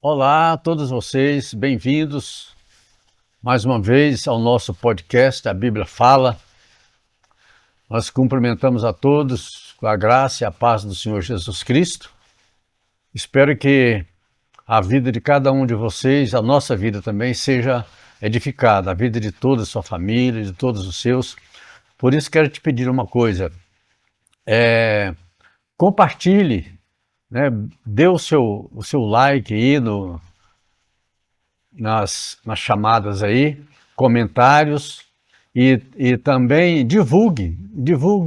Olá a todos vocês, bem-vindos mais uma vez ao nosso podcast A Bíblia Fala. Nós cumprimentamos a todos com a graça e a paz do Senhor Jesus Cristo. Espero que a vida de cada um de vocês, a nossa vida também, seja edificada, a vida de toda a sua família, de todos os seus. Por isso quero te pedir uma coisa, compartilhe, né? Dê o seu like aí nas chamadas aí, comentários e também divulgue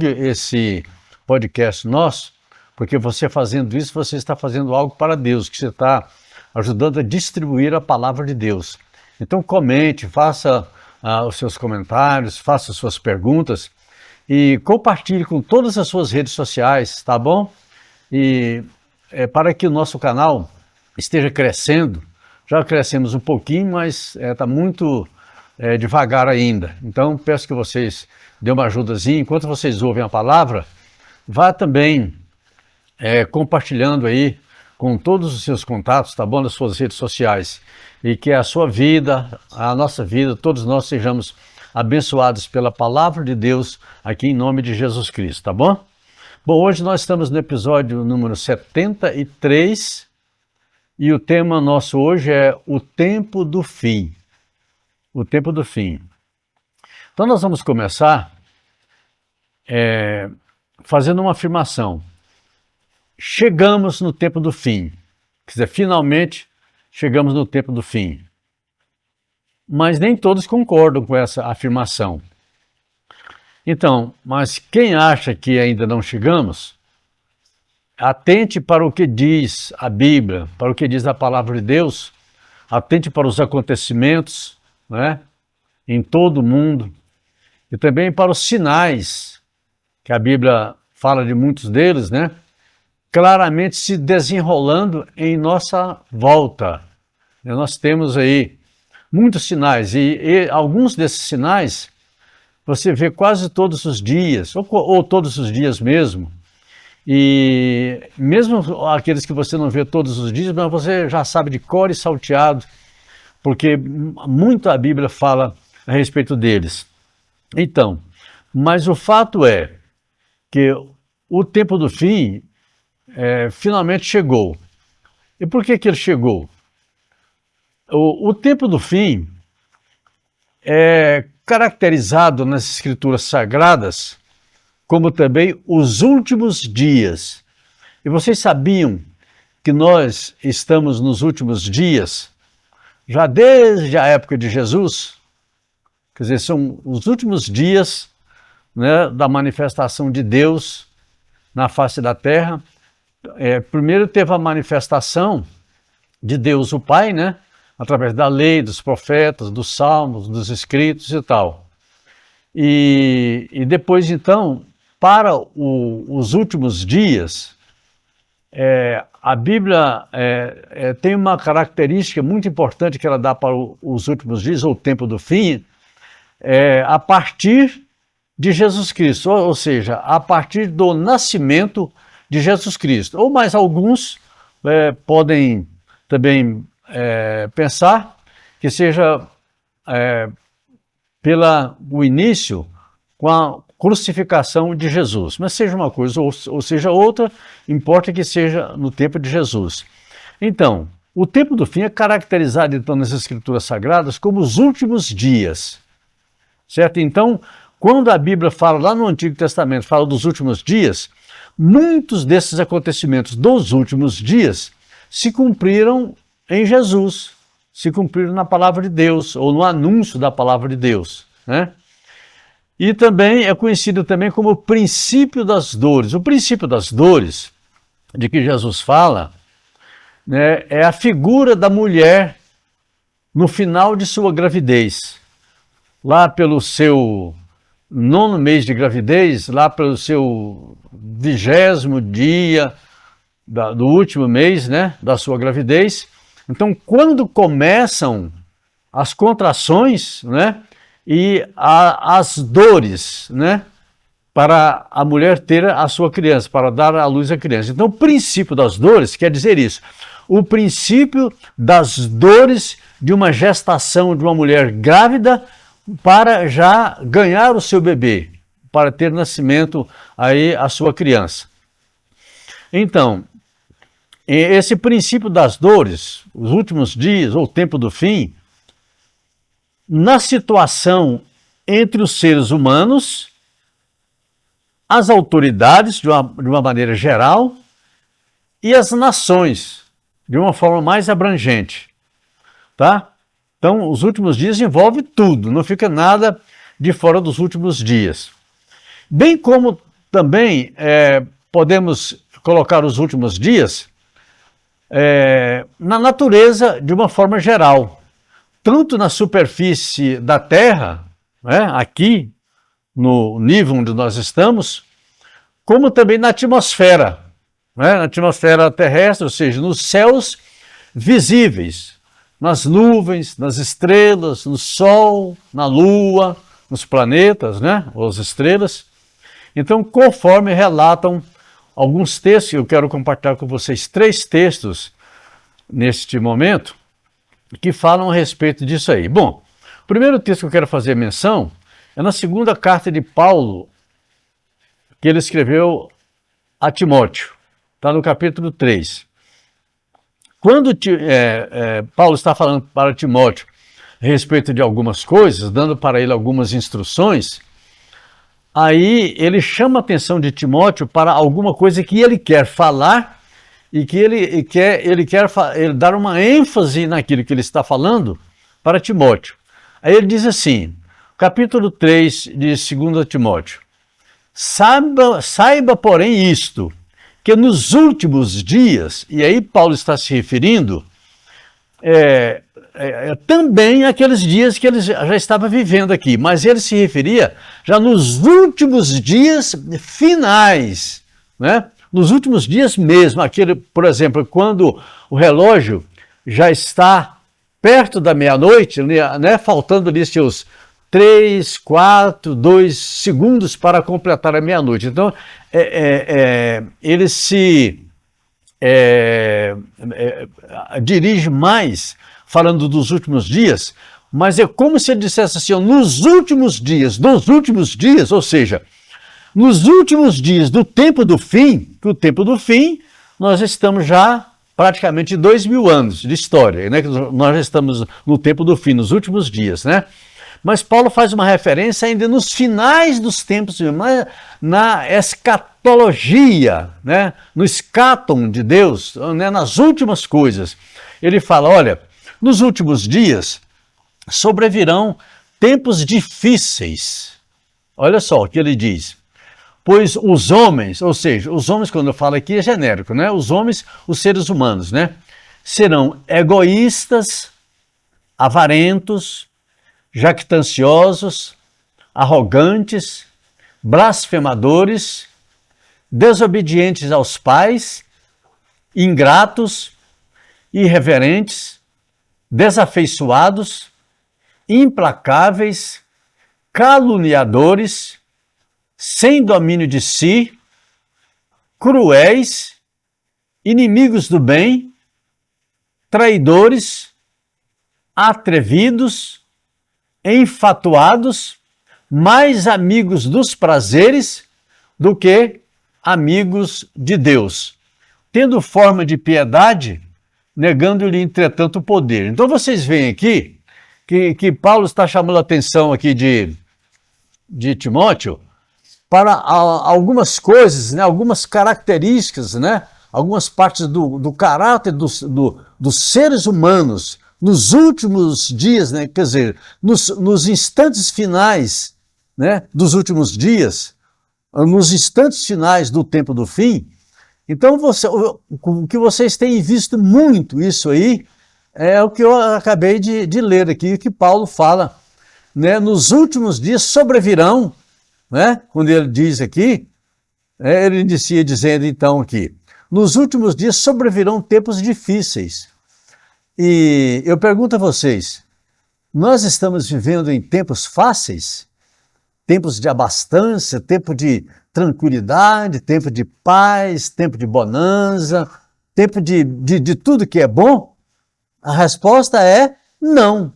esse podcast nosso, porque você fazendo isso, você está fazendo algo para Deus, que você está ajudando a distribuir a palavra de Deus. Então comente, faça os seus comentários, faça as suas perguntas e compartilhe com todas as suas redes sociais, tá bom? E para que o nosso canal esteja crescendo. Já crescemos um pouquinho, mas está muito devagar ainda. Então peço que vocês dêem uma ajudazinha. Enquanto vocês ouvem a palavra, vá também compartilhando aí com todos os seus contatos, tá bom? Nas suas redes sociais. E que a sua vida, a nossa vida, todos nós sejamos abençoados pela palavra de Deus aqui em nome de Jesus Cristo, tá bom? Bom, hoje nós estamos no episódio número 73 e o tema nosso hoje é o tempo do fim. O tempo do fim. Então nós vamos começar fazendo uma afirmação. Chegamos no tempo do fim. Quer dizer, finalmente chegamos no tempo do fim. Mas nem todos concordam com essa afirmação. Então, mas quem acha que ainda não chegamos, atente para o que diz a Bíblia, para o que diz a palavra de Deus, atente para os acontecimentos, né, em todo o mundo, e também para os sinais, que a Bíblia fala de muitos deles, né, claramente se desenrolando em nossa volta. Nós temos aí muitos sinais, e alguns desses sinais você vê quase todos os dias, ou todos os dias mesmo, e mesmo aqueles que você não vê todos os dias, mas você já sabe de cor e salteado, porque muito a Bíblia fala a respeito deles. Então, mas o fato é que o tempo do fim finalmente chegou. E por que ele chegou? O tempo do fim é caracterizado nas escrituras sagradas como também os últimos dias. E vocês sabiam que nós estamos nos últimos dias, já desde a época de Jesus? Quer dizer, são os últimos dias, né, da manifestação de Deus na face da terra. Primeiro teve a manifestação de Deus o Pai, né? Através da lei, dos profetas, dos salmos, dos escritos e tal. E depois, então, para os últimos dias, a Bíblia tem uma característica muito importante que ela dá para os últimos dias, ou o tempo do fim, a partir de Jesus Cristo, ou seja, a partir do nascimento de Jesus Cristo. Ou mais alguns podem também pensar que seja o início com a crucificação de Jesus. Mas seja uma coisa ou seja outra, importa que seja no tempo de Jesus. Então, o tempo do fim é caracterizado então nas Escrituras Sagradas como os últimos dias, certo? Então, quando a Bíblia fala lá no Antigo Testamento, fala dos últimos dias, muitos desses acontecimentos dos últimos dias se cumpriram em Jesus, se cumpriram na palavra de Deus, ou no anúncio da palavra de Deus, né? E também é conhecido também como o princípio das dores. O princípio das dores, de que Jesus fala, né, é a figura da mulher no final de sua gravidez. Lá pelo seu 9º mês de gravidez, lá pelo seu 20º dia do último mês, né, da sua gravidez. Então, quando começam as contrações, né, e as dores, né, para a mulher ter a sua criança, para dar à luz a criança. Então, o princípio das dores quer dizer isso. o princípio das dores de uma gestação de uma mulher grávida para já ganhar o seu bebê, para ter nascimento aí a sua criança. Então, esse princípio das dores, os últimos dias ou o tempo do fim, na situação entre os seres humanos, as autoridades, de uma maneira geral, e as nações, de uma forma mais abrangente, tá? Então, os últimos dias envolve tudo, não fica nada de fora dos últimos dias. Bem como também podemos colocar os últimos dias na natureza de uma forma geral, tanto na superfície da Terra, né, aqui no nível onde nós estamos, como também na atmosfera, né, na atmosfera terrestre, ou seja, nos céus visíveis, nas nuvens, nas estrelas, no Sol, na Lua, nos planetas, né, ou as estrelas. Então, conforme relatam alguns textos, eu quero compartilhar com vocês 3 textos neste momento, que falam a respeito disso aí. Bom, o primeiro texto que eu quero fazer menção é na segunda carta de Paulo, que ele escreveu a Timóteo, está no capítulo 3. Quando Paulo está falando para Timóteo a respeito de algumas coisas, dando para ele algumas instruções, aí ele chama a atenção de Timóteo para alguma coisa que ele quer falar e que ele quer dar uma ênfase naquilo que ele está falando para Timóteo. Aí ele diz assim, capítulo 3 de 2 Timóteo, saiba, porém, isto, que nos últimos dias, e aí Paulo está se referindo também àqueles dias que ele já estava vivendo aqui, mas ele se referia já nos últimos dias finais, né? Nos últimos dias mesmo, aquele, por exemplo, quando o relógio já está perto da meia-noite, né, faltando ali seus 3, 4, 2 segundos para completar a meia-noite. Então, ele se dirige mais falando dos últimos dias, mas é como se ele dissesse assim, nos últimos dias, dos últimos dias, ou seja, nos últimos dias do tempo do fim, nós estamos já praticamente 2000 anos de história, né? Nós já estamos no tempo do fim, nos últimos dias, né? Mas Paulo faz uma referência ainda nos finais dos tempos, na escatologia, né? No escatom de Deus, né? Nas últimas coisas. Ele fala, olha, nos últimos dias sobrevirão tempos difíceis. Olha só o que ele diz. Pois os homens, ou seja, os homens, quando eu falo aqui é genérico, né? Os homens, os seres humanos, né? Serão egoístas, avarentos, jactanciosos, arrogantes, blasfemadores, desobedientes aos pais, ingratos, irreverentes, desafeiçoados, implacáveis, caluniadores, sem domínio de si, cruéis, inimigos do bem, traidores, atrevidos, enfatuados, mais amigos dos prazeres do que amigos de Deus, tendo forma de piedade, negando-lhe, entretanto, o poder. Então vocês veem aqui que Paulo está chamando a atenção aqui de Timóteo para algumas coisas, né, algumas características, né, algumas partes do caráter dos seres humanos nos últimos dias, né, quer dizer, nos instantes finais, né, dos últimos dias, nos instantes finais do tempo do fim. Então, o que vocês têm visto muito isso aí é o que eu acabei de ler aqui, que Paulo fala, né, nos últimos dias sobrevirão, né, quando ele diz aqui, ele inicia dizendo então aqui, nos últimos dias sobrevirão tempos difíceis. E eu pergunto a vocês, nós estamos vivendo em tempos fáceis? Tempos de abastança, tempo de tranquilidade, tempo de paz, tempo de bonança, tempo de tudo que é bom? A resposta é não,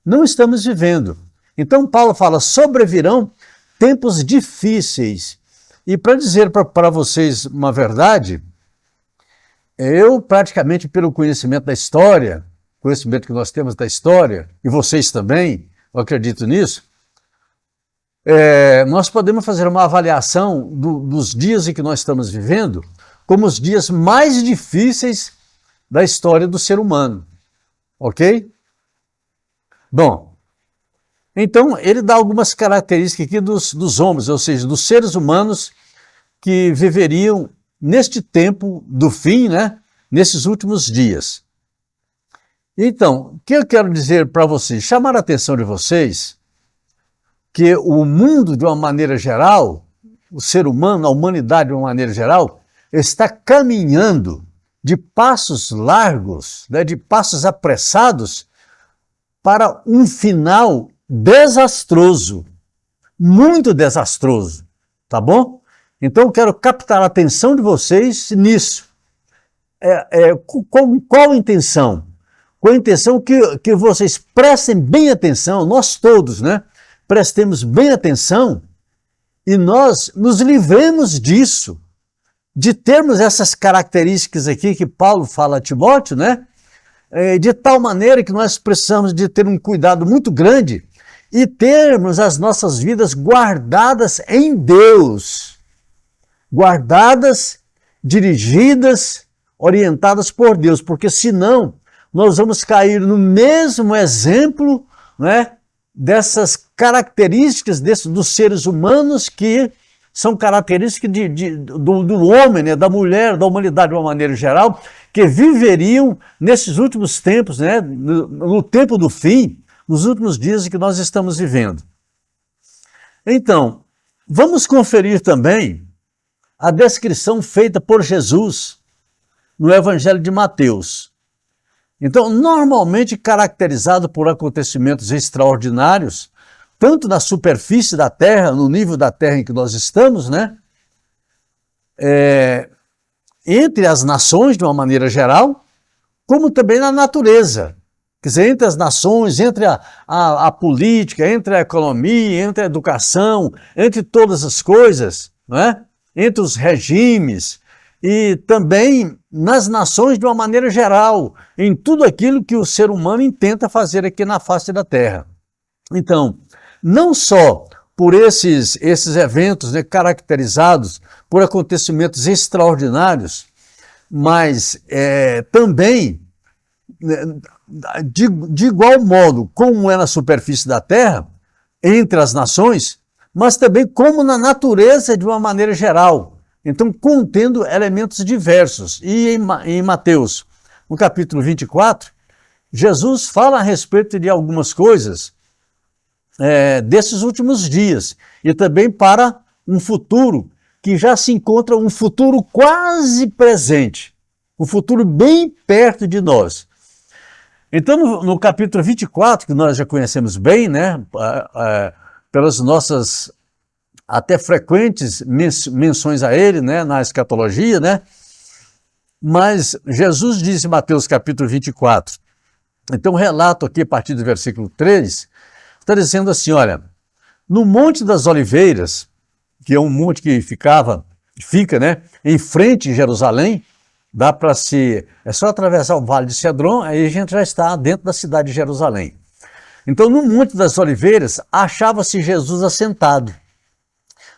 não estamos vivendo. Então Paulo fala, sobrevirão tempos difíceis. E para dizer para vocês uma verdade, eu praticamente pelo conhecimento da história, conhecimento que nós temos da história, e vocês também, eu acredito nisso, nós podemos fazer uma avaliação dos dias em que nós estamos vivendo como os dias mais difíceis da história do ser humano, ok? Bom, então ele dá algumas características aqui dos homens, ou seja, dos seres humanos que viveriam neste tempo do fim, né? Nesses últimos dias. Então, o que eu quero dizer para vocês? Chamar a atenção de vocês que o mundo, de uma maneira geral, o ser humano, a humanidade, de uma maneira geral, está caminhando de passos largos, né, de passos apressados, para um final desastroso, muito desastroso, tá bom? Então eu quero captar a atenção de vocês nisso. Com qual intenção? Com a intenção que vocês prestem bem atenção, nós todos, né? Prestemos bem atenção e nós nos livremos disso, de termos essas características aqui que Paulo fala a Timóteo, né? De tal maneira que nós precisamos de ter um cuidado muito grande e termos as nossas vidas guardadas em Deus, guardadas, dirigidas, orientadas por Deus, porque senão nós vamos cair no mesmo exemplo, né, dessas características dos seres humanos que são características do homem, né, da mulher, da humanidade de uma maneira geral, que viveriam nesses últimos tempos, né, no tempo do fim, nos últimos dias em que nós estamos vivendo. Então, vamos conferir também a descrição feita por Jesus no Evangelho de Mateus. Então, normalmente caracterizado por acontecimentos extraordinários, tanto na superfície da Terra, no nível da Terra em que nós estamos, né? Entre as nações, de uma maneira geral, como também na natureza. Quer dizer, entre as nações, entre a política, entre a economia, entre a educação, entre todas as coisas, não é? Entre os regimes e também nas nações de uma maneira geral, em tudo aquilo que o ser humano intenta fazer aqui na face da Terra. Então, não só por esses eventos, né, caracterizados por acontecimentos extraordinários, mas também, de igual modo, como é na superfície da Terra, entre as nações, mas também como na natureza de uma maneira geral. Então, contendo elementos diversos. E em Mateus, no capítulo 24, Jesus fala a respeito de algumas coisas desses últimos dias e também para um futuro que já se encontra, um futuro quase presente, um futuro bem perto de nós. Então, no capítulo 24, que nós já conhecemos bem, né, pelas nossas até frequentes menções a ele, né, na escatologia, né, mas Jesus diz em Mateus capítulo 24, então relato aqui a partir do versículo 3, está dizendo assim, olha, no Monte das Oliveiras, que é um monte que fica, né, em frente de Jerusalém, é só atravessar o Vale de Cedron, aí a gente já está dentro da cidade de Jerusalém. Então, no Monte das Oliveiras, achava-se Jesus assentado.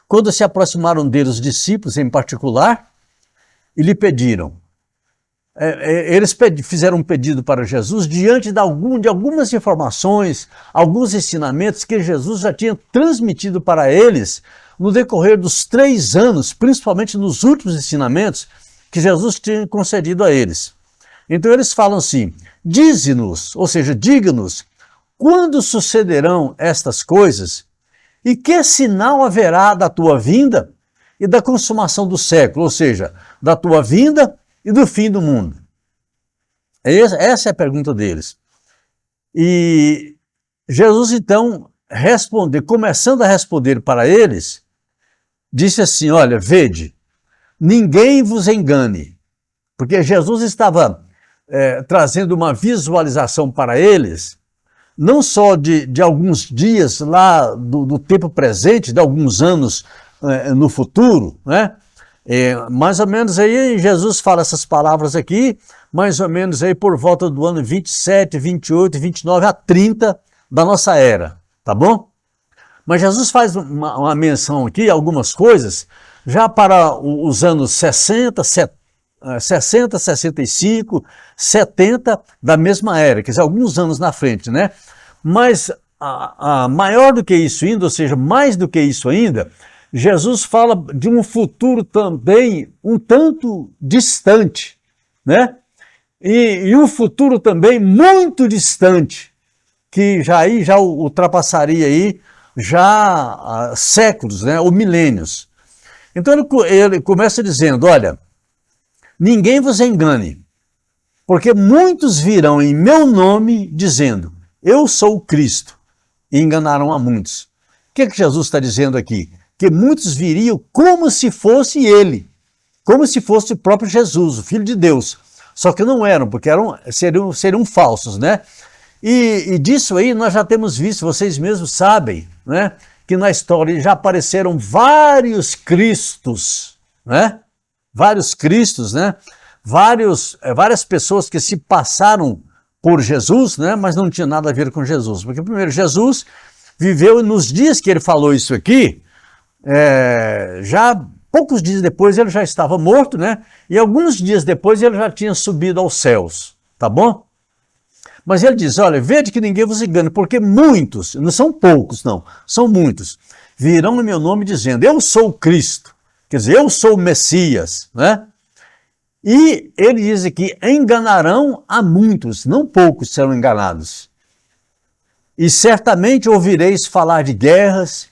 Quando se aproximaram dele os discípulos em particular, e lhe pediram, eles fizeram um pedido para Jesus diante de algumas informações, alguns ensinamentos que Jesus já tinha transmitido para eles no decorrer dos 3 anos, principalmente nos últimos ensinamentos que Jesus tinha concedido a eles. Então eles falam assim, dize-nos, ou seja, diga-nos, quando sucederão estas coisas e que sinal haverá da tua vinda e da consumação do século, ou seja, da tua vinda e do fim do mundo. Essa é a pergunta deles. E Jesus, então, começando a responder para eles, disse assim, olha, vede, ninguém vos engane, porque Jesus estava trazendo uma visualização para eles, não só de alguns dias lá do tempo presente, de alguns anos no futuro, né? Mais ou menos aí, Jesus fala essas palavras aqui, mais ou menos aí por volta do ano 27, 28, 29 a 30 da nossa era, tá bom? Mas Jesus faz uma menção aqui, algumas coisas, já para os anos 60, 65, 70 da mesma era, quer dizer, alguns anos na frente, né? Mas maior do que isso ainda, ou seja, mais do que isso ainda, Jesus fala de um futuro também um tanto distante, né? E um futuro também muito distante, que já ultrapassaria aí já séculos, né? Ou milênios. Então ele começa dizendo, olha, ninguém vos engane, porque muitos virão em meu nome dizendo, eu sou o Cristo, e enganarão a muitos. O que Jesus está dizendo aqui? Que muitos viriam como se fosse ele, como se fosse o próprio Jesus, o Filho de Deus. Só que não eram, porque seriam falsos, né? E disso aí nós já temos visto, vocês mesmos sabem, né? Que na história já apareceram vários Cristos, né? Vários Cristos, né? Várias pessoas que se passaram por Jesus, né? Mas não tinha nada a ver com Jesus. Porque primeiro, Jesus viveu nos dias que ele falou isso aqui, já poucos dias depois ele já estava morto, né? E alguns dias depois ele já tinha subido aos céus, tá bom? Mas ele diz, olha, vede que ninguém vos engane, porque muitos, não são poucos não, são muitos, virão no meu nome dizendo, eu sou o Cristo, quer dizer, eu sou o Messias, né? E ele diz aqui, enganarão a muitos, não poucos serão enganados. E certamente ouvireis falar de guerras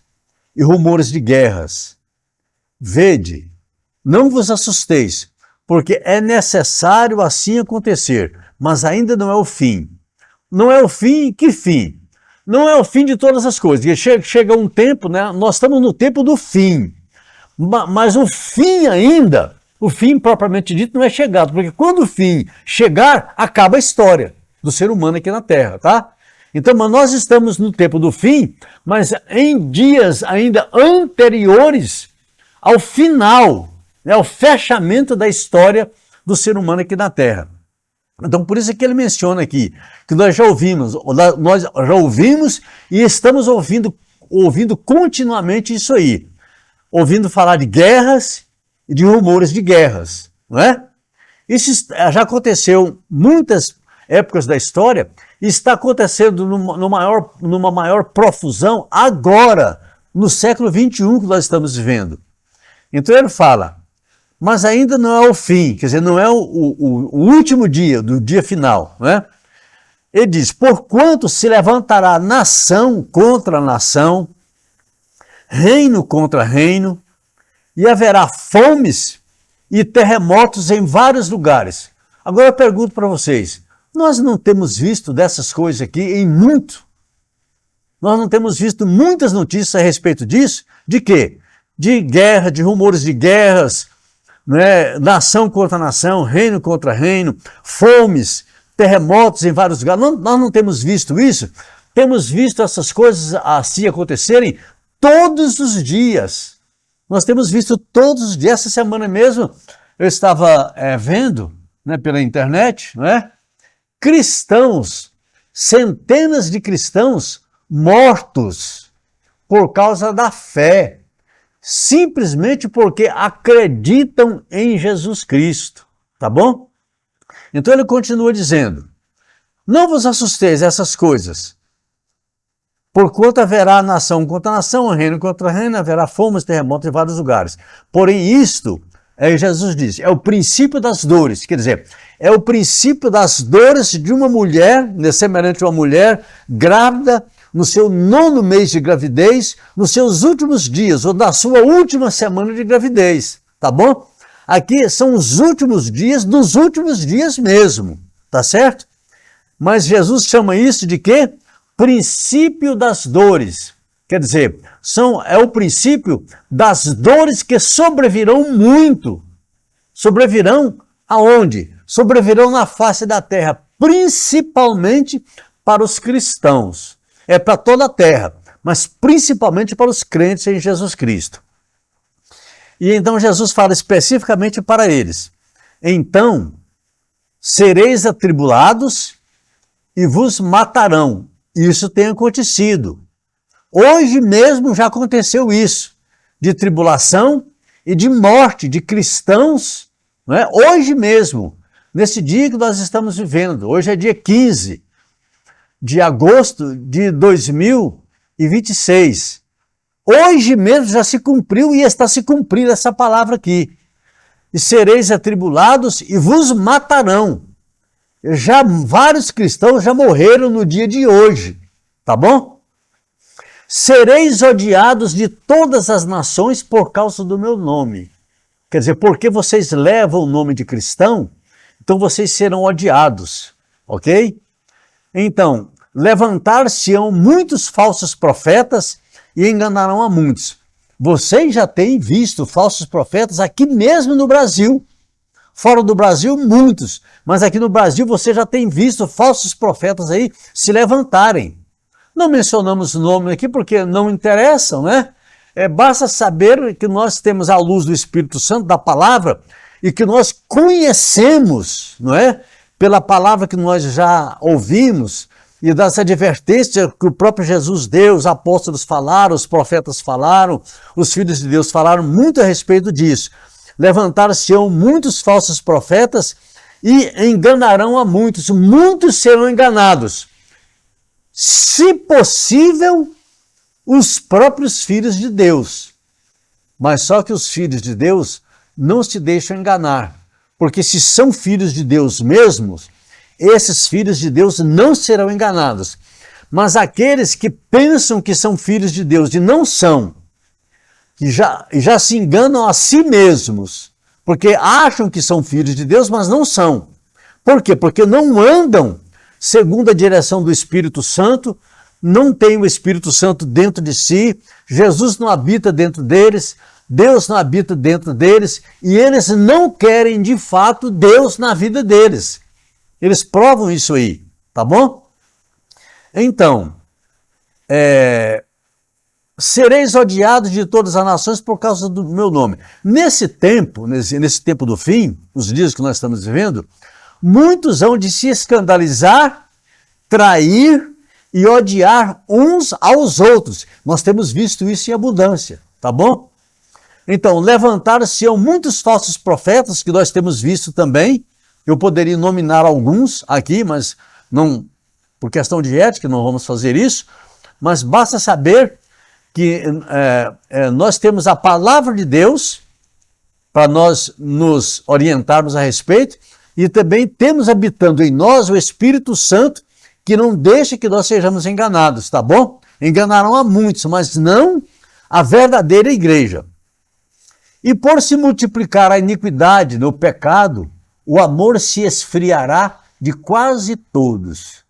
e rumores de guerras. Vede, não vos assusteis, porque é necessário assim acontecer, mas ainda não é o fim. Não é o fim, que fim? Não é o fim de todas as coisas. Chega um tempo, né? Nós estamos no tempo do fim, mas o fim ainda, o fim propriamente dito não é chegado, porque quando o fim chegar, acaba a história do ser humano aqui na Terra, tá? Então, nós estamos no tempo do fim, mas em dias ainda anteriores ao final, né, ao fechamento da história do ser humano aqui na Terra. Então, por isso é que ele menciona aqui, que nós já ouvimos e estamos ouvindo continuamente isso aí. Ouvindo falar de guerras e de rumores de guerras, não é? Isso já aconteceu muitas épocas da história e está acontecendo numa maior profusão agora, no século XXI que nós estamos vivendo. Então ele fala, mas ainda não é o fim, quer dizer, não é o último dia, do dia final, não é? Ele diz, porquanto se levantará nação contra nação, reino contra reino, e haverá fomes e terremotos em vários lugares. Agora eu pergunto para vocês, nós não temos visto dessas coisas aqui em muito? Nós não temos visto muitas notícias a respeito disso? De quê? De guerra, de rumores de guerras, né? Nação contra nação, reino contra reino, fomes, terremotos em vários lugares. Nós não temos visto isso? Temos visto essas coisas assim acontecerem todos os dias. Nós temos visto todos os dias. Essa semana mesmo eu estava vendo, né, pela internet, não é? Cristãos, centenas de cristãos mortos por causa da fé, simplesmente porque acreditam em Jesus Cristo, tá bom? Então ele continua dizendo, não vos assusteis essas coisas, porquanto haverá nação contra nação, reino contra reino, haverá fomes, terremotos em vários lugares. Porém isto, Jesus diz, é o princípio das dores, quer dizer, é o princípio das dores de uma mulher, semelhante a uma mulher grávida, no seu 9º mês de gravidez, nos seus últimos dias, ou na sua última semana de gravidez, tá bom? Aqui são os últimos dias dos últimos dias mesmo, tá certo? Mas Jesus chama isso de quê? Princípio das dores. Quer dizer, é o princípio das dores que sobrevirão muito, sobrevirão aonde? Sobrevirão na face da terra, principalmente para os cristãos. É para toda a terra, mas principalmente para os crentes em Jesus Cristo. E então Jesus fala especificamente para eles. Então, sereis atribulados e vos matarão. Isso tem acontecido. Hoje mesmo já aconteceu isso, de tribulação e de morte de cristãos, não é? Hoje mesmo, nesse dia que nós estamos vivendo. Hoje é dia 15 de agosto de 2026. Hoje mesmo já se cumpriu e está se cumprindo essa palavra aqui. E sereis atribulados e vos matarão. Já vários cristãos já morreram no dia de hoje, tá bom? Sereis odiados de todas as nações por causa do meu nome. Quer dizer, porque vocês levam o nome de cristão, então vocês serão odiados, ok? Então, levantar-se-ão muitos falsos profetas e enganarão a muitos. Vocês já têm visto falsos profetas aqui mesmo no Brasil. Fora do Brasil, muitos. Mas aqui no Brasil você já tem visto falsos profetas aí se levantarem. Não mencionamos o nome aqui porque não interessam, né? Basta saber que nós temos a luz do Espírito Santo, da palavra, e que nós conhecemos, não é? Pela palavra que nós já ouvimos, e das advertências que o próprio Jesus deu, os apóstolos falaram, os profetas falaram, os filhos de Deus falaram muito a respeito disso. Levantar-se-ão muitos falsos profetas e enganarão a muitos. Muitos serão enganados. Se possível, os próprios filhos de Deus. Mas só que os filhos de Deus não se deixam enganar. Porque se são filhos de Deus mesmos, esses filhos de Deus não serão enganados. Mas aqueles que pensam que são filhos de Deus e não são, que já se enganam a si mesmos, porque acham que são filhos de Deus, mas não são. Por quê? Porque não andam segundo a direção do Espírito Santo, não tem o Espírito Santo dentro de si, Jesus não habita dentro deles, Deus não habita dentro deles, e eles não querem de fato Deus na vida deles. Eles provam isso aí, tá bom? Então, sereis odiados de todas as nações por causa do meu nome. Nesse tempo do fim, os dias que nós estamos vivendo, muitos hão de se escandalizar, trair e odiar uns aos outros. Nós temos visto isso em abundância, tá bom? Então, levantar-se-ão muitos falsos profetas, que nós temos visto também. Eu poderia nominar alguns aqui, mas não, por questão de ética, não vamos fazer isso. Mas basta saber que nós temos a palavra de Deus para nós nos orientarmos a respeito, e também temos habitando em nós o Espírito Santo, que não deixa que nós sejamos enganados, tá bom? Enganarão a muitos, mas não a verdadeira igreja. E por se multiplicar a iniquidade no pecado, o amor se esfriará de quase todos.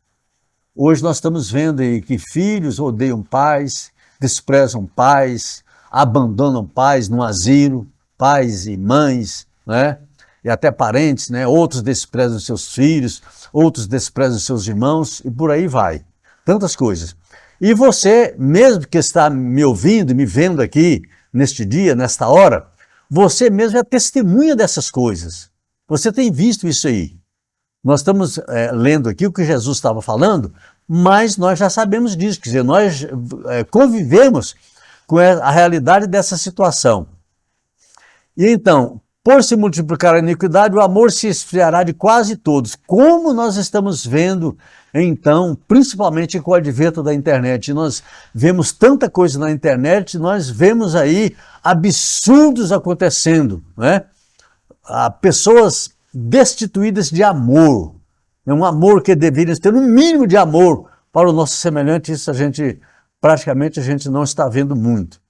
Hoje nós estamos vendo aí que filhos odeiam pais, desprezam pais, abandonam pais no asilo, pais e mães, né? E até parentes, né? Outros desprezam seus filhos, outros desprezam seus irmãos e por aí vai. Tantas coisas. E você, mesmo que está me ouvindo, me vendo aqui neste dia, nesta hora, você mesmo é testemunha dessas coisas. Você tem visto isso aí. Nós estamos lendo aqui o que Jesus estava falando, mas nós já sabemos disso, quer dizer, nós convivemos com a realidade dessa situação. E então, por se multiplicar a iniquidade, o amor se esfriará de quase todos. Como nós estamos vendo, então, principalmente com o advento da internet, nós vemos tanta coisa na internet, nós vemos aí absurdos acontecendo, né? Pessoas destituídas de amor, um amor que deveria ter um mínimo de amor para o nosso semelhante, isso praticamente a gente não está vendo muito.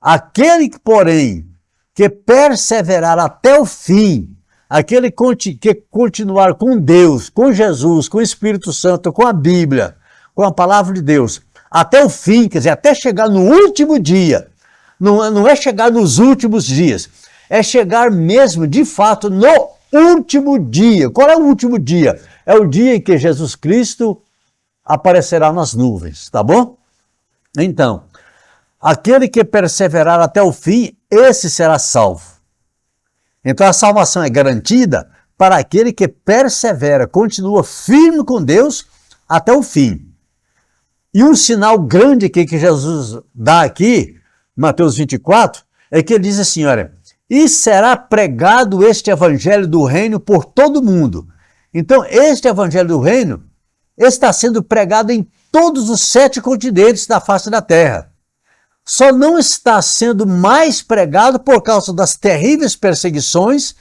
Aquele que, porém, que perseverar até o fim, aquele que continuar com Deus, com Jesus, com o Espírito Santo, com a Bíblia, com a palavra de Deus, até o fim, quer dizer, até chegar no último dia, não é chegar nos últimos dias, é chegar mesmo, de fato, no último dia. Qual é o último dia? É o dia em que Jesus Cristo aparecerá nas nuvens, tá bom? Então, aquele que perseverar até o fim, esse será salvo. Então a salvação é garantida para aquele que persevera, continua firme com Deus até o fim. E um sinal grande que Jesus dá aqui, Mateus 24, é que ele diz assim, olha, e será pregado este evangelho do reino por todo mundo. Então, este evangelho do reino está sendo pregado em todos os 7 continentes da face da terra. Só não está sendo mais pregado por causa das terríveis perseguições,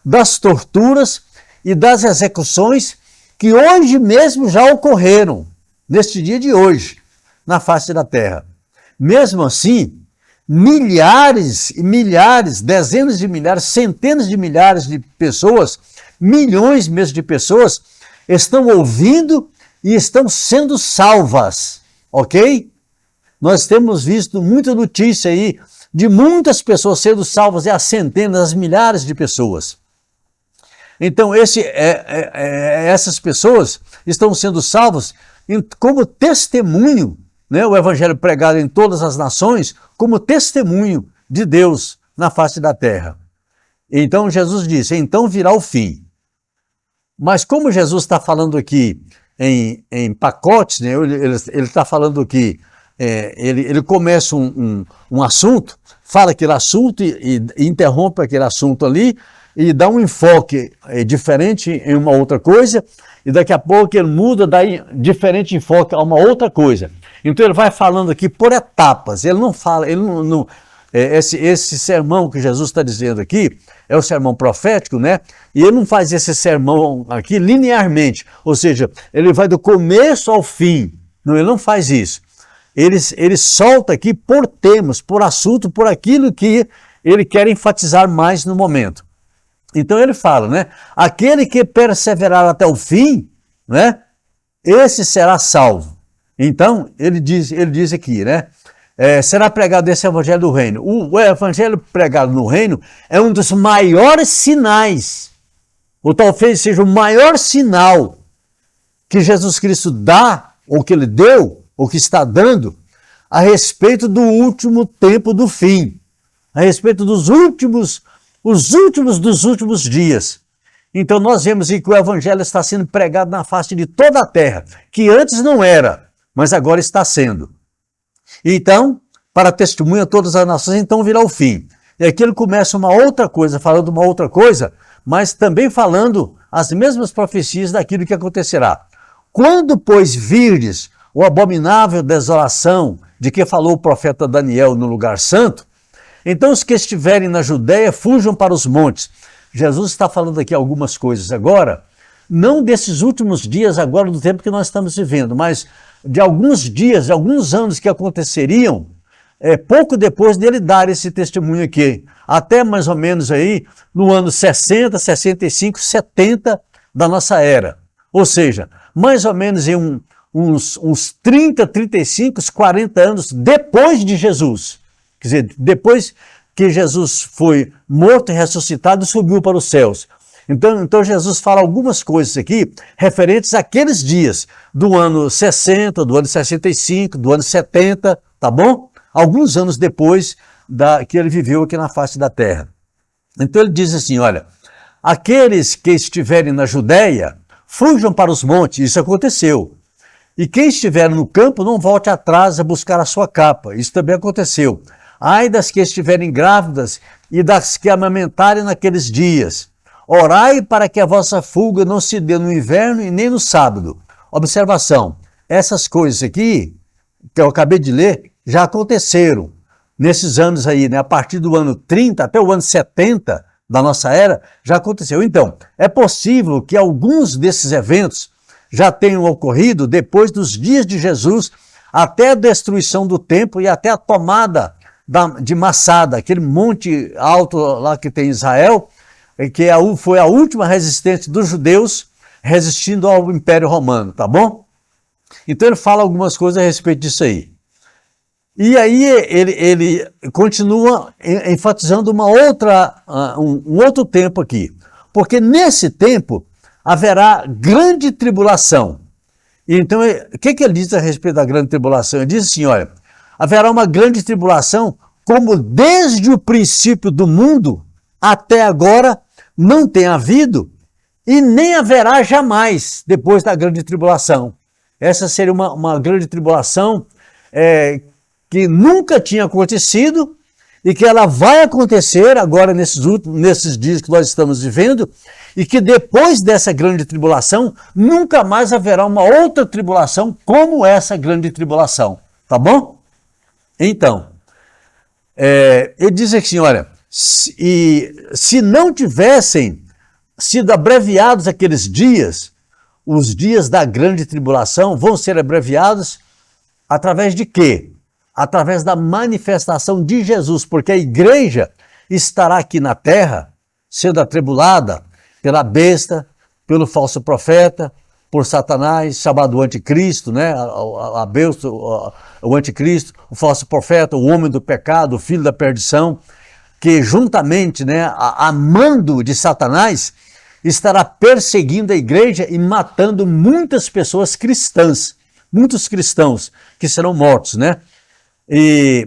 das torturas e das execuções que hoje mesmo já ocorreram, neste dia de hoje, na face da terra. Mesmo assim, milhares e milhares, dezenas de milhares, centenas de milhares de pessoas, milhões mesmo de pessoas, estão ouvindo e estão sendo salvas, ok? Nós temos visto muita notícia aí de muitas pessoas sendo salvas, e há centenas, as milhares de pessoas. Então, essas pessoas estão sendo salvas como testemunho, né, o evangelho pregado em todas as nações, como testemunho de Deus na face da terra. Então, Jesus disse, então virá o fim. Mas como Jesus está falando aqui em pacotes, né, ele está falando aqui, ele começa um assunto, fala aquele assunto e interrompe aquele assunto ali, e dá um enfoque diferente em uma outra coisa, e daqui a pouco ele muda, dá diferente enfoque a uma outra coisa. Então ele vai falando aqui por etapas, ele não fala, esse sermão que Jesus está dizendo aqui, é o sermão profético, né? E ele não faz esse sermão aqui linearmente, ou seja, ele vai do começo ao fim, não, ele não faz isso. Ele solta aqui por temas, por assunto, por aquilo que ele quer enfatizar mais no momento. Então ele fala, né? Aquele que perseverar até o fim, né? Esse será salvo. Então, ele diz aqui, né? Será pregado esse evangelho do reino. O evangelho pregado no reino é um dos maiores sinais, ou talvez seja o maior sinal que Jesus Cristo dá, ou que ele deu, ou que está dando, a respeito do último tempo do fim, a respeito dos últimos dos últimos dias. Então nós vemos que o evangelho está sendo pregado na face de toda a terra, que antes não era, mas agora está sendo. Então, para testemunha todas as nações, então virá o fim. E aqui ele começa uma outra coisa, falando uma outra coisa, mas também falando as mesmas profecias daquilo que acontecerá. Quando, pois, virdes o abominável desolação de que falou o profeta Daniel no lugar santo, então os que estiverem na Judéia fujam para os montes. Jesus está falando aqui algumas coisas agora, não desses últimos dias agora do tempo que nós estamos vivendo, mas de alguns dias, de alguns anos que aconteceriam, pouco depois dele dar esse testemunho aqui, até mais ou menos aí no ano 60, 65, 70 da nossa era. Ou seja, mais ou menos em uns 30, 35, 40 anos depois de Jesus. Quer dizer, depois que Jesus foi morto e ressuscitado, subiu para os céus. Então Jesus fala algumas coisas aqui referentes àqueles dias do ano 60, do ano 65, do ano 70, tá bom? Alguns anos depois que ele viveu aqui na face da terra. Então ele diz assim, olha, aqueles que estiverem na Judéia, fujam para os montes, isso aconteceu. E quem estiver no campo, não volte atrás a buscar a sua capa, isso também aconteceu. Ai das que estiverem grávidas e das que amamentarem naqueles dias. Orai para que a vossa fuga não se dê no inverno e nem no sábado. Observação, essas coisas aqui, que eu acabei de ler, já aconteceram nesses anos aí, né? A partir do ano 30 até o ano 70 da nossa era, já aconteceu. Então, é possível que alguns desses eventos já tenham ocorrido depois dos dias de Jesus, até a destruição do templo e até a tomada de Massada, aquele monte alto lá que tem em Israel, que foi a última resistência dos judeus resistindo ao Império Romano, tá bom? Então ele fala algumas coisas a respeito disso aí. E aí ele continua enfatizando um outro tempo aqui. Porque nesse tempo haverá grande tribulação. Então, o que ele diz a respeito da grande tribulação? Ele diz assim, olha, haverá uma grande tribulação como desde o princípio do mundo até agora não tem havido e nem haverá jamais depois da grande tribulação. Essa seria uma grande tribulação que nunca tinha acontecido e que ela vai acontecer agora nesses dias que nós estamos vivendo, e que depois dessa grande tribulação nunca mais haverá uma outra tribulação como essa grande tribulação, tá bom? Então, ele diz assim, olha, se não tivessem sido abreviados aqueles dias, os dias da grande tribulação vão ser abreviados através de quê? Através da manifestação de Jesus, porque a igreja estará aqui na terra sendo atribulada pela besta, pelo falso profeta, por Satanás, chamado anticristo, né? A besta, o anticristo, o falso profeta, o homem do pecado, o filho da perdição, que juntamente, né, a mando de Satanás, estará perseguindo a igreja e matando muitas pessoas cristãs, muitos cristãos que serão mortos, né? E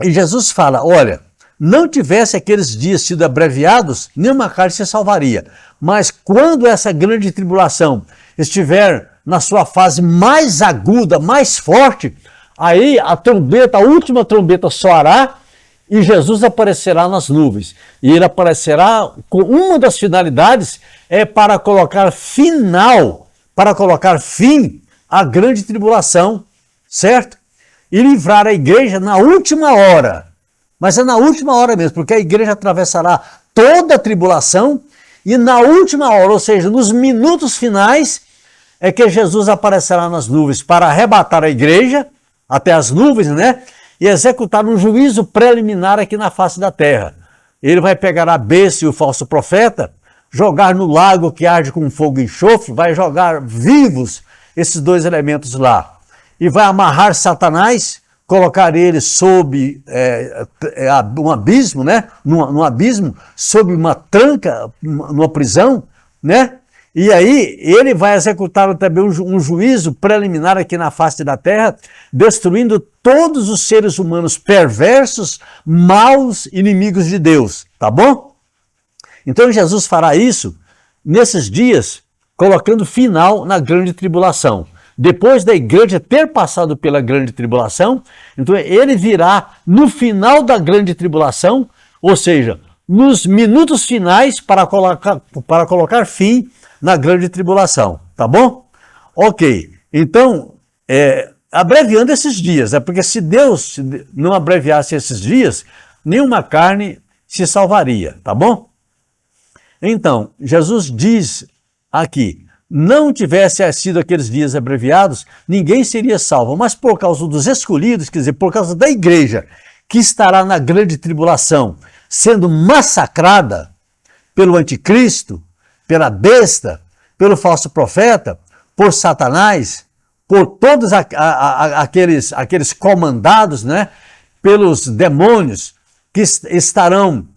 Jesus fala, olha, não tivesse aqueles dias sido abreviados, nenhuma carne se salvaria. Mas quando essa grande tribulação estiver na sua fase mais aguda, mais forte, aí a última trombeta soará e Jesus aparecerá nas nuvens. E ele aparecerá com uma das finalidades para colocar fim à grande tribulação, certo? E livrar a igreja na última hora. Mas é na última hora mesmo, porque a igreja atravessará toda a tribulação e na última hora, ou seja, nos minutos finais, é que Jesus aparecerá nas nuvens para arrebatar a igreja até as nuvens, né? E executar um juízo preliminar aqui na face da terra. Ele vai pegar a besta e o falso profeta, jogar no lago que arde com fogo e enxofre, vai jogar vivos esses dois elementos lá. E vai amarrar Satanás, colocar ele sob um abismo, né? Num abismo, sob uma tranca, numa prisão, né? E aí ele vai executar também um juízo preliminar aqui na face da terra, destruindo todos os seres humanos perversos, maus, inimigos de Deus, tá bom? Então Jesus fará isso nesses dias, colocando final na grande tribulação. Depois da igreja ter passado pela grande tribulação, então ele virá no final da grande tribulação, ou seja, nos minutos finais para colocar fim na grande tribulação, tá bom? Ok, então, abreviando esses dias, porque se Deus não abreviasse esses dias, nenhuma carne se salvaria, tá bom? Então, Jesus diz aqui, não tivesse sido aqueles dias abreviados, ninguém seria salvo, mas por causa dos escolhidos, quer dizer, por causa da igreja, que estará na grande tribulação, sendo massacrada pelo anticristo, pela besta, pelo falso profeta, por Satanás, por todos aqueles comandados, né, pelos demônios que estarão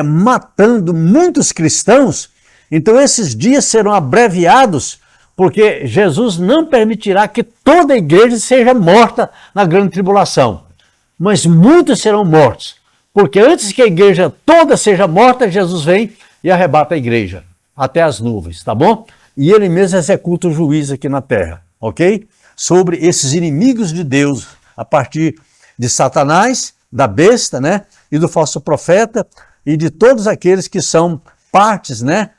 matando muitos cristãos. Então esses dias serão abreviados, porque Jesus não permitirá que toda a igreja seja morta na grande tribulação, mas muitos serão mortos, porque antes que a igreja toda seja morta, Jesus vem e arrebata a igreja até as nuvens, tá bom? E ele mesmo executa o juízo aqui na terra, ok? Sobre esses inimigos de Deus, a partir de Satanás, da besta, né? E do falso profeta, e de todos aqueles que são partes, né?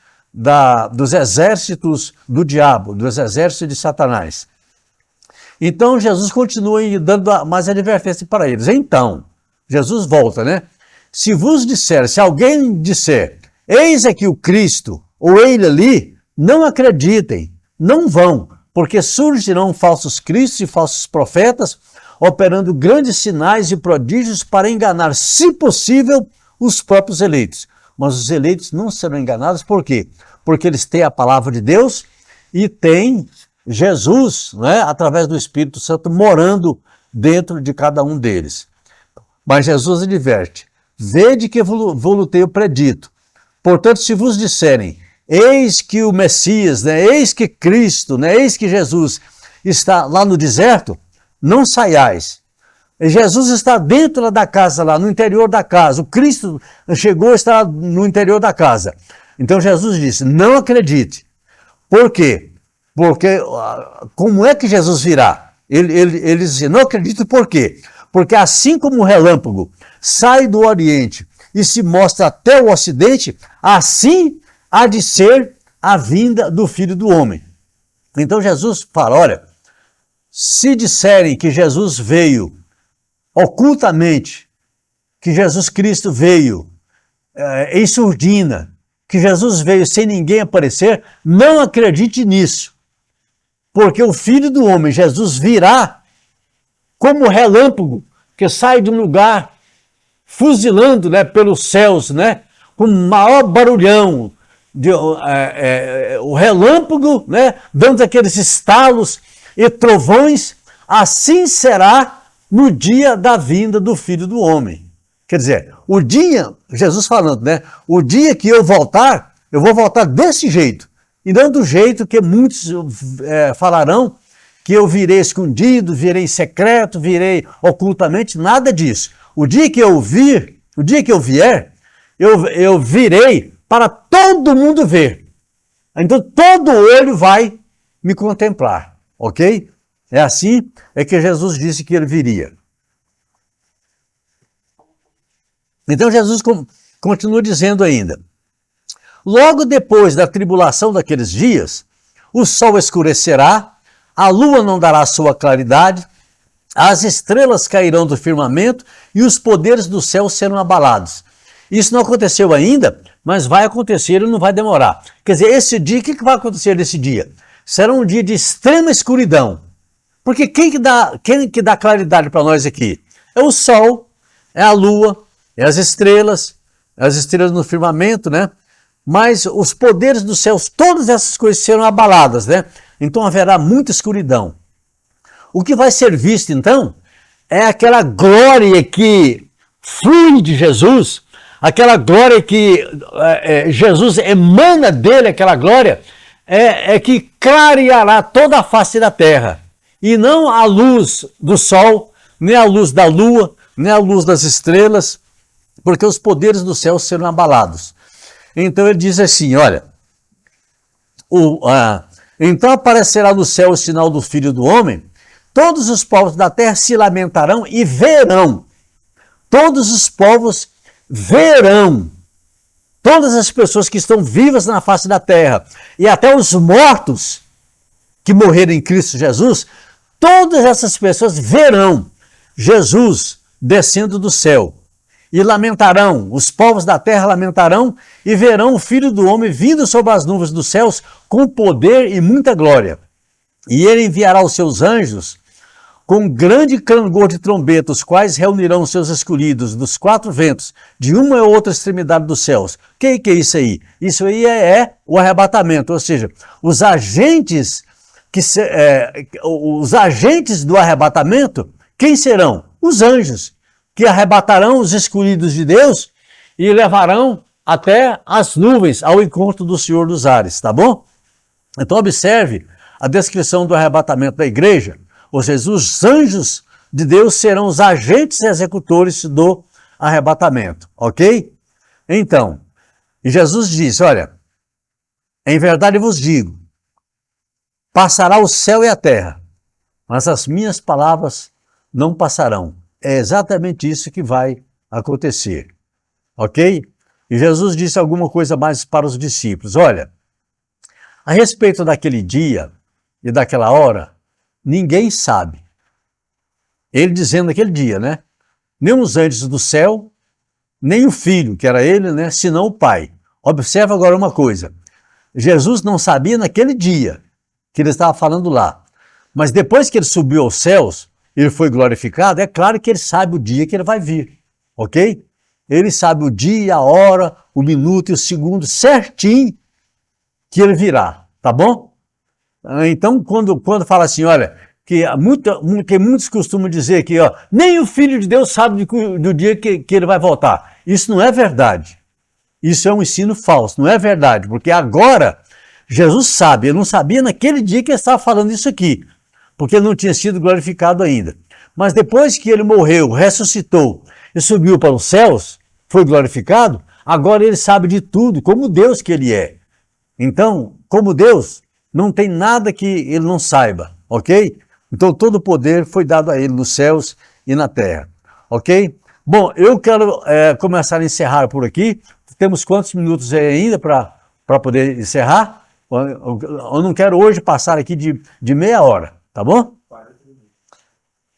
Dos exércitos do diabo, dos exércitos de Satanás. Então Jesus continua dando mais advertência para eles. Então, Jesus volta, né? Se alguém disser, eis aqui o Cristo, ou ele ali, não acreditem, não vão, porque surgirão falsos cristos e falsos profetas, operando grandes sinais e prodígios para enganar, se possível, os próprios eleitos. Mas os eleitos não serão enganados, por quê? Porque eles têm a palavra de Deus e têm Jesus, né, através do Espírito Santo, morando dentro de cada um deles. Mas Jesus adverte, vede que vos tenho predito. Portanto, se vos disserem, eis que o Messias, né? Eis que Cristo, né? Eis que Jesus está lá no deserto, não saiais. Jesus está dentro da casa lá, no interior da casa. O Cristo chegou, está no interior da casa. Então Jesus disse, não acredite. Por quê? Porque como é que Jesus virá? Ele disse, não acredito por quê? Porque assim como o relâmpago sai do Oriente e se mostra até o Ocidente, assim há de ser a vinda do Filho do Homem. Então Jesus fala, olha, se disserem que Jesus veio ocultamente, que Jesus Cristo veio em surdina, que Jesus veio sem ninguém aparecer, não acredite nisso. Porque o Filho do Homem, Jesus, virá como relâmpago que sai de um lugar fuzilando, né, pelos céus, né, com maior barulhão, o relâmpago, né, dando aqueles estalos e trovões, assim será no dia da vinda do Filho do Homem. Quer dizer, o dia, Jesus falando, né, o dia que eu voltar, eu vou voltar desse jeito, e não do jeito que muitos falarão, que eu virei escondido, virei secreto, virei ocultamente, nada disso. O dia que eu vier, eu virei para todo mundo ver. Então todo olho vai me contemplar, ok? É assim que Jesus disse que ele viria. Então Jesus continua dizendo ainda, logo depois da tribulação daqueles dias, o sol escurecerá, a lua não dará sua claridade, as estrelas cairão do firmamento e os poderes do céu serão abalados. Isso não aconteceu ainda, mas vai acontecer e não vai demorar. Quer dizer, esse dia, o que vai acontecer nesse dia? Será um dia de extrema escuridão. Porque quem que dá claridade para nós aqui? É o sol, é a lua, é as estrelas no firmamento, né? Mas os poderes dos céus, todas essas coisas serão abaladas, né? Então haverá muita escuridão. O que vai ser visto, então, é aquela glória que flui de Jesus, aquela glória que Jesus emana dele, aquela glória, que clareará toda a face da terra. E não a luz do sol, nem a luz da lua, nem a luz das estrelas, porque os poderes do céu serão abalados. Então ele diz assim, olha, então aparecerá no céu o sinal do Filho do Homem, todos os povos da terra se lamentarão e verão. Todos os povos verão. Todas as pessoas que estão vivas na face da terra e até os mortos que morreram em Cristo Jesus, todas essas pessoas verão Jesus descendo do céu e lamentarão, os povos da terra lamentarão e verão o Filho do Homem vindo sobre as nuvens dos céus com poder e muita glória. E ele enviará os seus anjos com grande clangor de trombeta, os quais reunirão os seus escolhidos dos quatro ventos, de uma ou outra extremidade dos céus. O que é isso aí? Isso aí é o arrebatamento, ou seja, os agentes do arrebatamento, quem serão? Os anjos, que arrebatarão os escolhidos de Deus e levarão até as nuvens ao encontro do Senhor dos ares, tá bom? Então observe a descrição do arrebatamento da igreja, ou seja, os anjos de Deus serão os agentes executores do arrebatamento, ok? Então, Jesus diz, olha, em verdade vos digo, passará o céu e a terra, mas as minhas palavras não passarão. É exatamente isso que vai acontecer, ok? E Jesus disse alguma coisa mais para os discípulos, olha, a respeito daquele dia e daquela hora, ninguém sabe. Ele dizendo naquele dia, né? Nem os anjos do céu, nem o Filho, que era ele, né? Senão o Pai. Observa agora uma coisa. Jesus não sabia naquele dia que ele estava falando lá. Mas depois que ele subiu aos céus, ele foi glorificado, é claro que ele sabe o dia que ele vai vir. Ok? Ele sabe o dia, a hora, o minuto e o segundo certinho que ele virá. Tá bom? Então, quando fala assim, olha, que muitos costumam dizer que nem o Filho de Deus sabe do dia que ele vai voltar. Isso não é verdade. Isso é um ensino falso, não é verdade, porque agora Jesus sabe, ele não sabia naquele dia que ele estava falando isso aqui, porque ele não tinha sido glorificado ainda. Mas depois que ele morreu, ressuscitou e subiu para os céus, foi glorificado, agora ele sabe de tudo, como Deus que ele é. Então, como Deus, não tem nada que ele não saiba, ok? Então todo o poder foi dado a ele nos céus e na terra, ok? Bom, eu quero começar a encerrar por aqui. Temos quantos minutos aí ainda para poder encerrar? Eu não quero hoje passar aqui de meia hora, tá bom?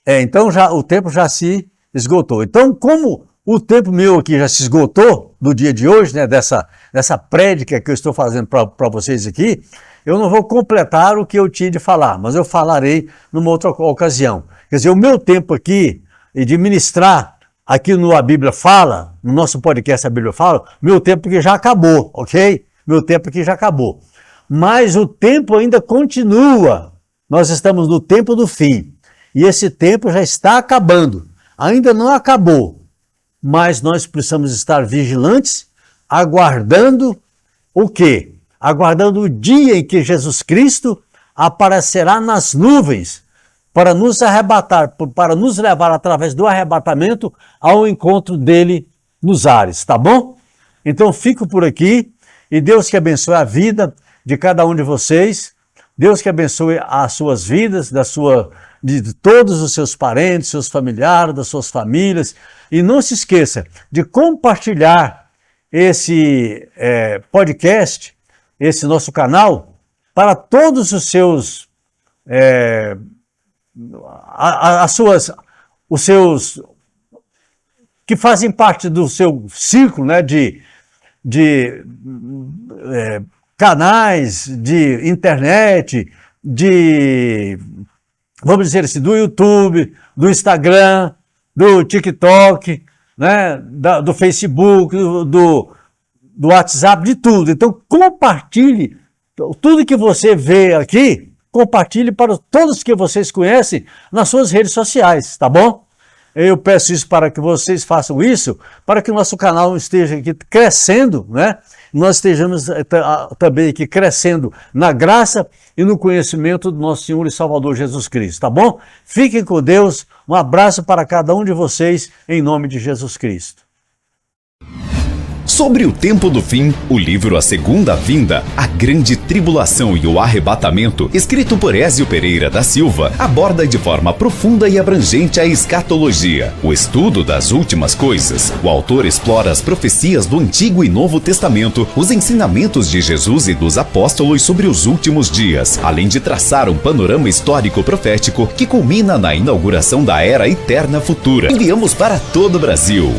Então o tempo já se esgotou. Então, como o tempo meu aqui já se esgotou do dia de hoje, né, dessa prédica que eu estou fazendo para vocês aqui, eu não vou completar o que eu tinha de falar, mas eu falarei numa outra ocasião. Quer dizer, o meu tempo aqui de ministrar aqui no A Bíblia Fala, no nosso podcast A Bíblia Fala, meu tempo aqui já acabou, ok? Meu tempo aqui já acabou. Mas o tempo ainda continua. Nós estamos no tempo do fim. E esse tempo já está acabando. Ainda não acabou. Mas nós precisamos estar vigilantes, aguardando o quê? Aguardando o dia em que Jesus Cristo aparecerá nas nuvens para nos arrebatar, para nos levar através do arrebatamento ao encontro dele nos ares, tá bom? Então fico por aqui e Deus que abençoe a vida de cada um de vocês, Deus que abençoe as suas vidas, de todos os seus parentes, seus familiares, das suas famílias, e não se esqueça de compartilhar esse podcast, esse nosso canal, para todos os seus os seus que fazem parte do seu círculo, né, de canais, de internet, vamos dizer assim, do YouTube, do Instagram, do TikTok, né, do Facebook, do WhatsApp, de tudo. Então compartilhe tudo que você vê aqui. Compartilhe para todos que vocês conhecem nas suas redes sociais, tá bom? Eu peço isso para que vocês façam isso, para que o nosso canal esteja aqui crescendo, né? Nós estejamos também aqui crescendo na graça e no conhecimento do nosso Senhor e Salvador Jesus Cristo, tá bom? Fiquem com Deus, um abraço para cada um de vocês, em nome de Jesus Cristo. Sobre o tempo do fim, o livro A Segunda Vinda, a Grande Tribulação e o Arrebatamento, escrito por Ézio Pereira da Silva, aborda de forma profunda e abrangente a escatologia, o estudo das últimas coisas. O autor explora as profecias do Antigo e Novo Testamento, os ensinamentos de Jesus e dos apóstolos sobre os últimos dias, além de traçar um panorama histórico profético que culmina na inauguração da Era Eterna Futura. Enviamos para todo o Brasil.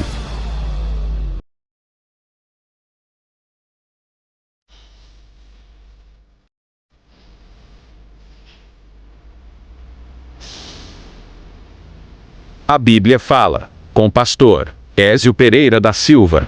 A Bíblia Fala, com pastor Ézio Pereira da Silva.